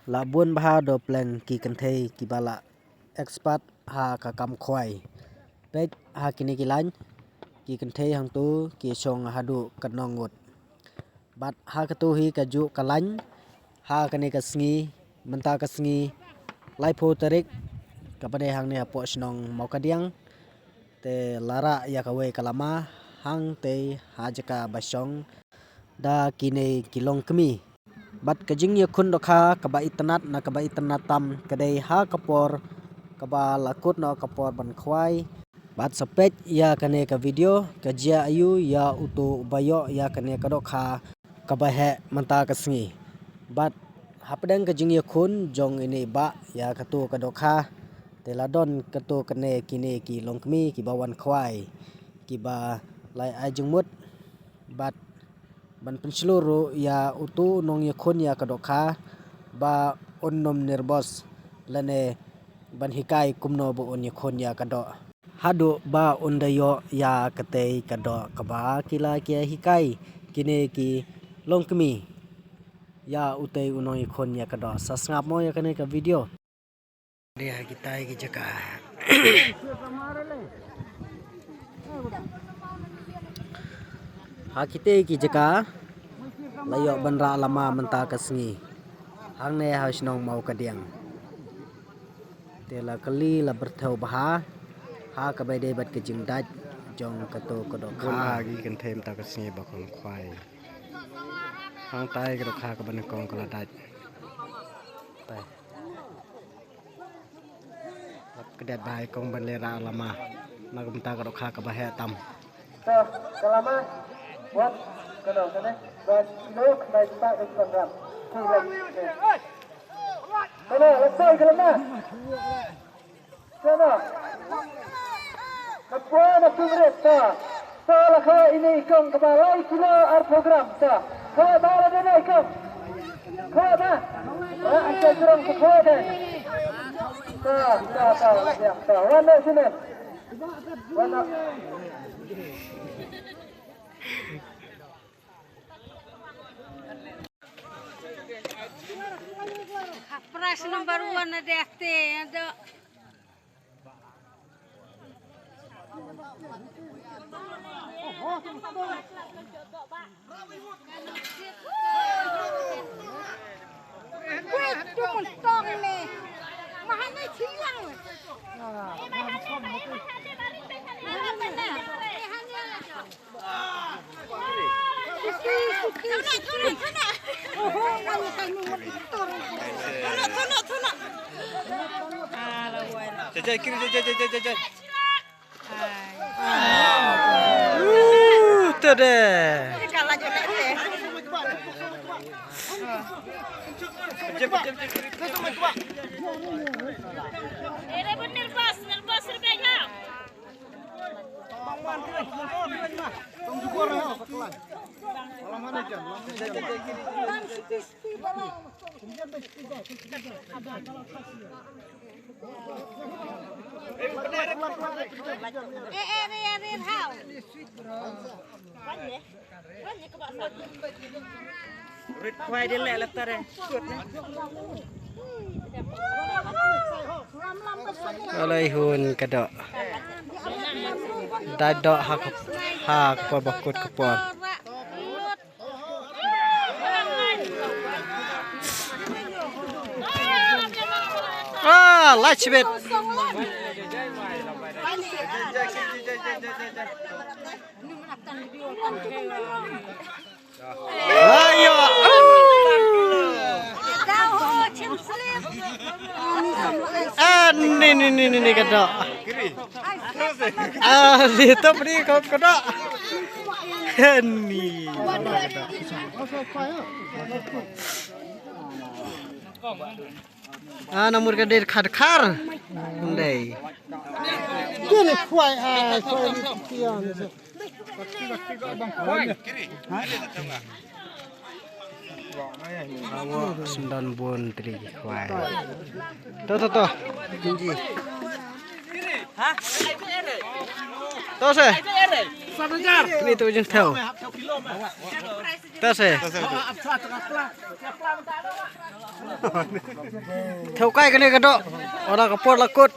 La buôn baha do plan ki kanthei ki bala expat ha ka kam khwai pet ha kini ki lan ki kanthei hang tu ki song hadu kanongut bat ha ka tu hi ka ju ka lan ha kani ka sngi menta ka sngi lai pho tarik ka pade hang ne po snong mau ka diang te lara ya ka we kalama hang te ha jaka basong da kine kilong kemi bat kajing ya khun dokha kaba itanat na kaba itanatam kadai ha kapor kaba lakut no kapor ban khwai bat sapet ya kane ka video kajia ayu ya utu bayo ya kane ka dokha kaba he manta ka sngi bat hapadang kajing ya khun jong ini ba ya katu ka dokha teladon katu kane kini ki longkmi ki bawan khwai ki ba lai ajungmut bat ban penseluruh ya utu nong ya khun ya kadokha ba onnom nirbos lane ban hikai kumno bu on ya khun ya kado hadu ba undayo ya katei kado kaba kila kia hikai kine ki longkmi ya utei unong ya khun ya kado sasngap mo ya kane ka video dia kita ki jaka ha kita ki jaka layo banra lama menta ka sngi hang ne ha snong mau ka diang tela kali la berthau baha ha ka bai de bat ke jing daj jong ka to ka do kha gi kan them ta ka sngi ba kon khwai hang tai ka do kha ka ban kong ka la daj tai lap ka dat bai kong ban le ra lama na ka menta ka do kha ka ba he tam selama buat kedok kan buat luk baik tak program mana lepas kelana sana apa nak sumber ta salah kau ini kong kebalai kilo ar program ta kau bala dana kong kau dah asyik kurang kau dah ta wana sini wana प्रश्न नंबर 1 देखते हैं तो Jajah kiri jajah. tu deh ini bener bos rupanya. Khwai dia lek letar eh. alai hun kadok dadok ha ko bakut kepor lach bet ayo ni kadok itu beri kau kadok ni nomor kadir khar ndai Kini kuai kuai pion. Awak 9 bon tri kuai. Tuh. Jinji. Hah? Tuh se. Ini tu jeng tahu. Tuh se. theo cái này cái đó orang kapur lakut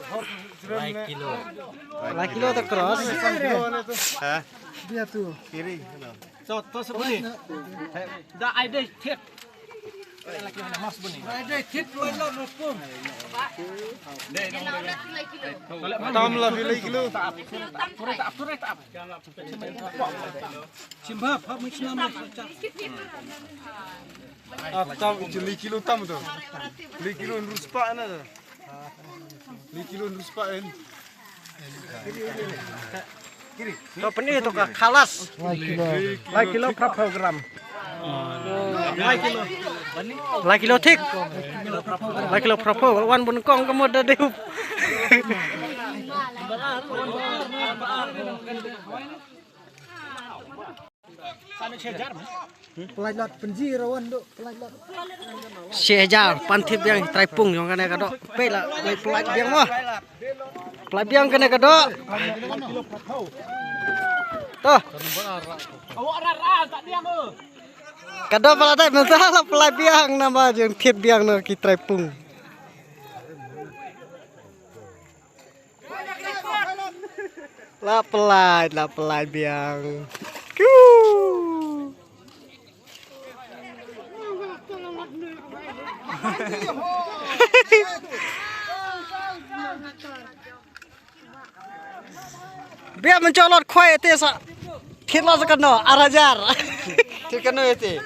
lai kilo tak cross Hah? Dia tu. Kiri. Contoh seperti dah ada tet. Tam lah pilih kilo. Tam jeli kilo tam tu. Li kilo ruspak na. Li kilo ruspak en. Kau penih tu kalas. Lai kilo berapa gram? Lai kilo tik. Lai kilo berapa? Wan pun kong kamu dah deh. Pelajat penji rawan duk, pelajat. Sejar pantip yang teripung yang kena kadok. Pela pelaj biang mah. Pelaj biang kena kadok. Tuh. Kadok pala tai mentah pelaj biang nama yang tiap biang no ki teripung. Lah pelaj biang. Biar mencolot kuai itu sa. Thitlah sekarang arajar. Thit kanu itu.